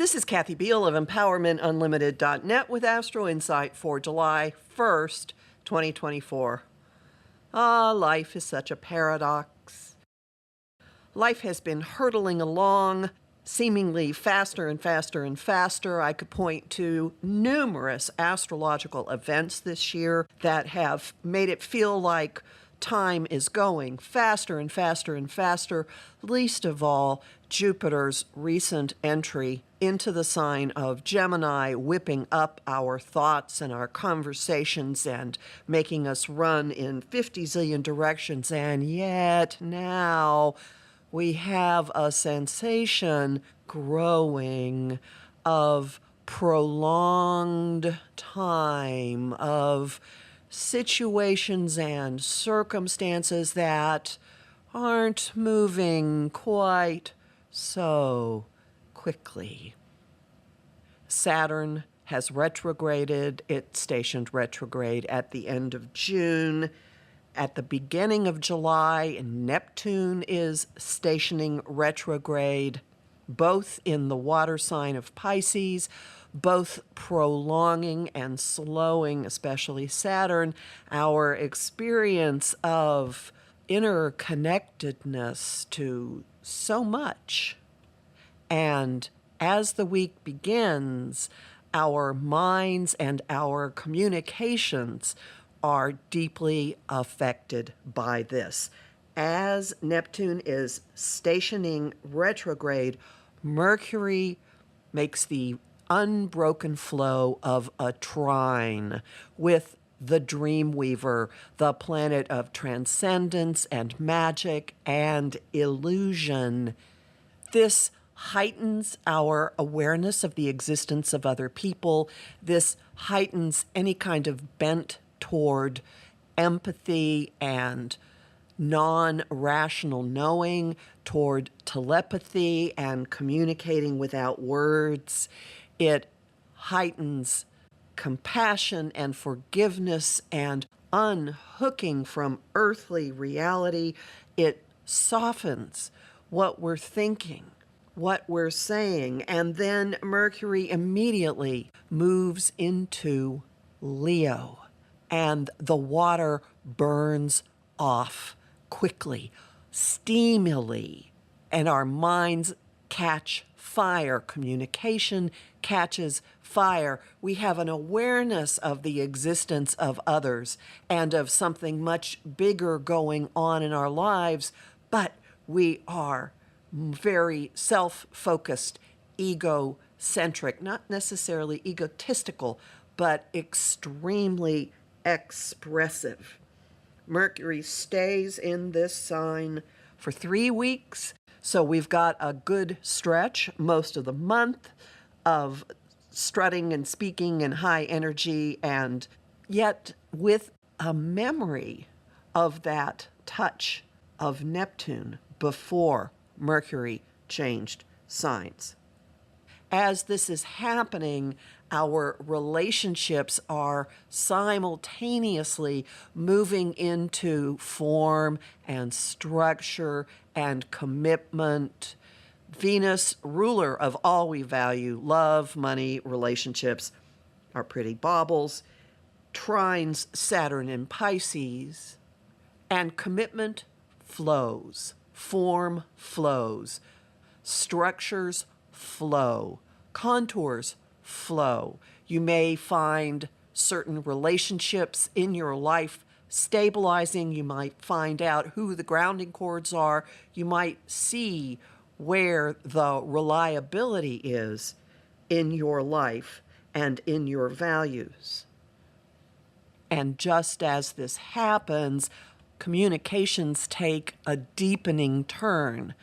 This is Kathy Biehl of EmpowermentUnlimited.net with Astro-Insight for July 1st, 2024. Life is such a paradox. Life has been hurtling along, seemingly faster and faster and faster. I could point to numerous astrological events this year that have made it feel like time is going faster and faster and faster, least of all Jupiter's recent entry into the sign of Gemini, whipping up our thoughts and our conversations and making us run in 50 zillion directions. And yet now we have a sensation growing of prolonged time, of situations and circumstances that aren't moving quite so quickly. Saturn has retrograded. It stationed retrograde at the end of June. At the beginning of July, Neptune is stationing retrograde, both in the water sign of Pisces, both prolonging and slowing, especially Saturn, our experience of interconnectedness to so much. And as the week begins, our minds and our communications are deeply affected by this. As Neptune is stationing retrograde, Mercury makes the unbroken flow of a trine with the Dreamweaver, the planet of transcendence and magic and illusion. This heightens our awareness of the existence of other people. This heightens any kind of bent toward empathy and non-rational knowing, toward telepathy and communicating without words. It heightens compassion and forgiveness and unhooking from earthly reality. It softens what we're thinking, what we're saying, and then Mercury immediately moves into Leo, and the water burns off quickly, steamily, and our minds catch fire. Communication catches fire. We have an awareness of the existence of others and of something much bigger going on in our lives, but we are very self-focused, egocentric, not necessarily egotistical, but extremely expressive. Mercury stays in this sign for 3 weeks, so we've got a good stretch most of the month of strutting and speaking and high energy, and yet with a memory of that touch of Neptune before Mercury changed signs. As this is happening, our relationships are simultaneously moving into form and structure and commitment. Venus, ruler of all we value, love, money, relationships, our pretty baubles, trines Saturn in Pisces, and commitment flows, form flows, structures flow, contours flow. You may find certain relationships in your life stabilizing. You might find out who the grounding cords are. You might see where the reliability is in your life and in your values. And just as this happens, communications take a deepening turn.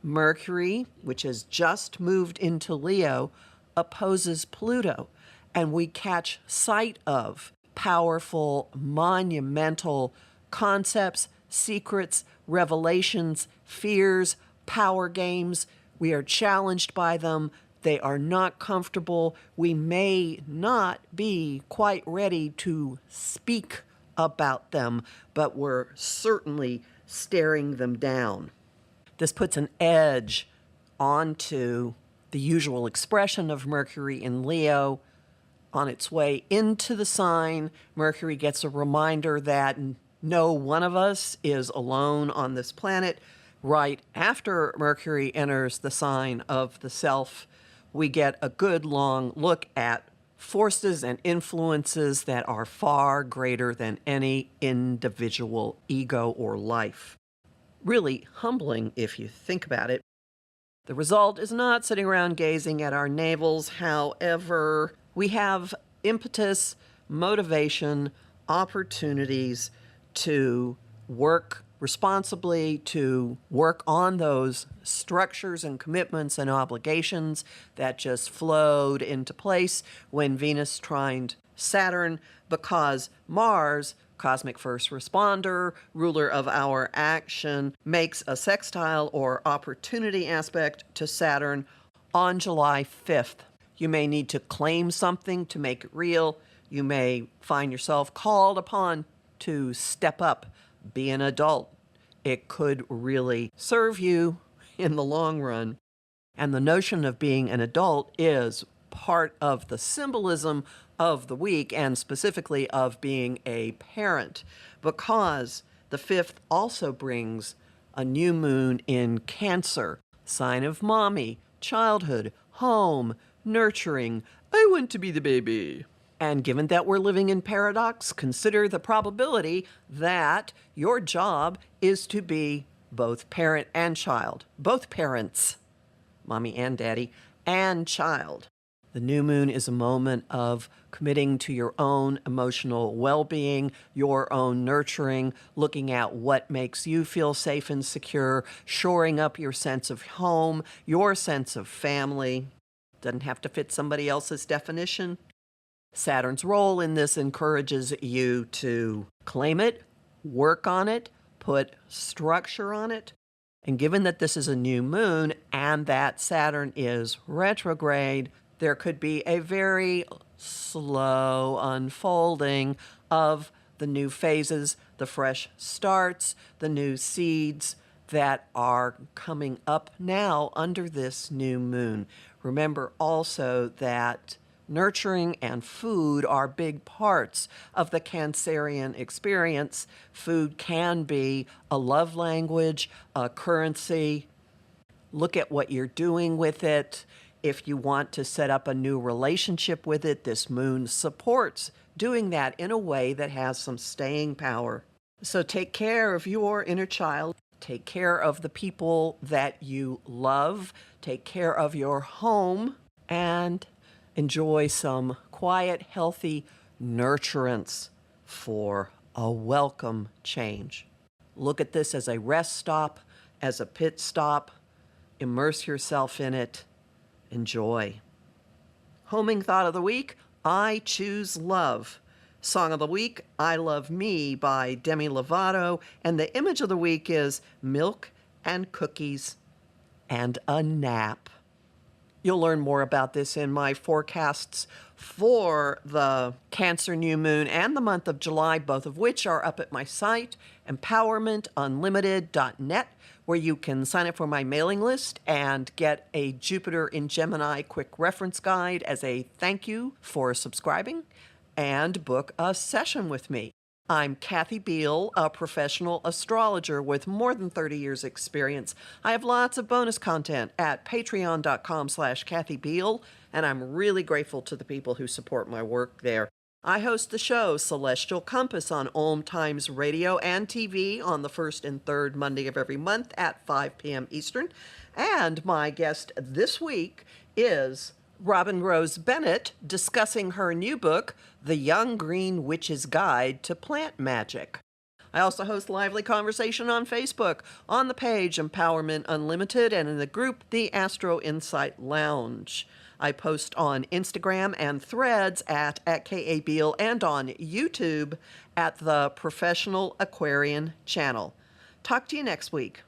Mercury, which has just moved into Leo, opposes Pluto, and we catch sight of powerful, monumental concepts, secrets, revelations, fears, power games. We are challenged by them. They are not comfortable. We may not be quite ready to speak about them, but we're certainly staring them down. This puts an edge onto the the usual expression of Mercury in Leo. On its way into the sign, Mercury gets a reminder that no one of us is alone on this planet. Right after Mercury enters the sign of the self, we get a good long look at forces and influences that are far greater than any individual ego or life. Really humbling if you think about it. The result is not sitting around gazing at our navels. However, we have impetus, motivation, opportunities to work responsibly, to work on those structures and commitments and obligations that just flowed into place when Venus trined Saturn, because Mars, cosmic first responder, ruler of our action, makes a sextile or opportunity aspect to Saturn on July 5th. You may need to claim something to make it real. You may find yourself called upon to step up, be an adult. It could really serve you in the long run. And the notion of being an adult is part of the symbolism of the week, and specifically of being a parent, because the 5th also brings a new moon in Cancer, sign of mommy, childhood, home, nurturing. I want to be the baby. And given that we're living in paradox, consider the probability that your job is to be both parent and child, both parents, mommy and daddy, and child. The new moon is a moment of committing to your own emotional well-being, your own nurturing, looking at what makes you feel safe and secure, shoring up your sense of home, your sense of family. Doesn't have to fit somebody else's definition. Saturn's role in this encourages you to claim it, work on it, put structure on it. And given that this is a new moon and that Saturn is retrograde, there could be a very slow unfolding of the new phases, the fresh starts, the new seeds that are coming up now under this new moon. Remember also that nurturing and food are big parts of the Cancerian experience. Food can be a love language, a currency. Look at what you're doing with it. If you want to set up a new relationship with it, this moon supports doing that in a way that has some staying power. So take care of your inner child. Take care of the people that you love. Take care of your home, and enjoy some quiet, healthy nurturance for a welcome change. Look at this as a rest stop, as a pit stop. Immerse yourself in it. Enjoy. Homing thought of the week, I choose love. Song of the week, I Love Me by Demi Lovato. And the image of the week is milk and cookies and a nap. You'll learn more about this in my forecasts for the Cancer new moon and the month of July, both of which are up at my site, empowermentunlimited.net, where you can sign up for my mailing list and get a Jupiter in Gemini quick reference guide as a thank you for subscribing, and book a session with me. I'm Kathy Biehl, a professional astrologer with more than 30 years experience. I have lots of bonus content at patreon.com/Kathy Biehl, and I'm really grateful to the people who support my work there. I host the show Celestial Compass on Om Times Radio and TV on the first and third Monday of every month at 5 p.m. Eastern. And my guest this week is Robin Rose Bennett, discussing her new book, The Young Green Witch's Guide to Plant Magic. I also host lively conversation on Facebook, on the page Empowerment Unlimited, and in the group The Astro-Insight Lounge. I post on Instagram and Threads at K.A. Biehl, and on YouTube at the Professional Aquarian channel. Talk to you next week.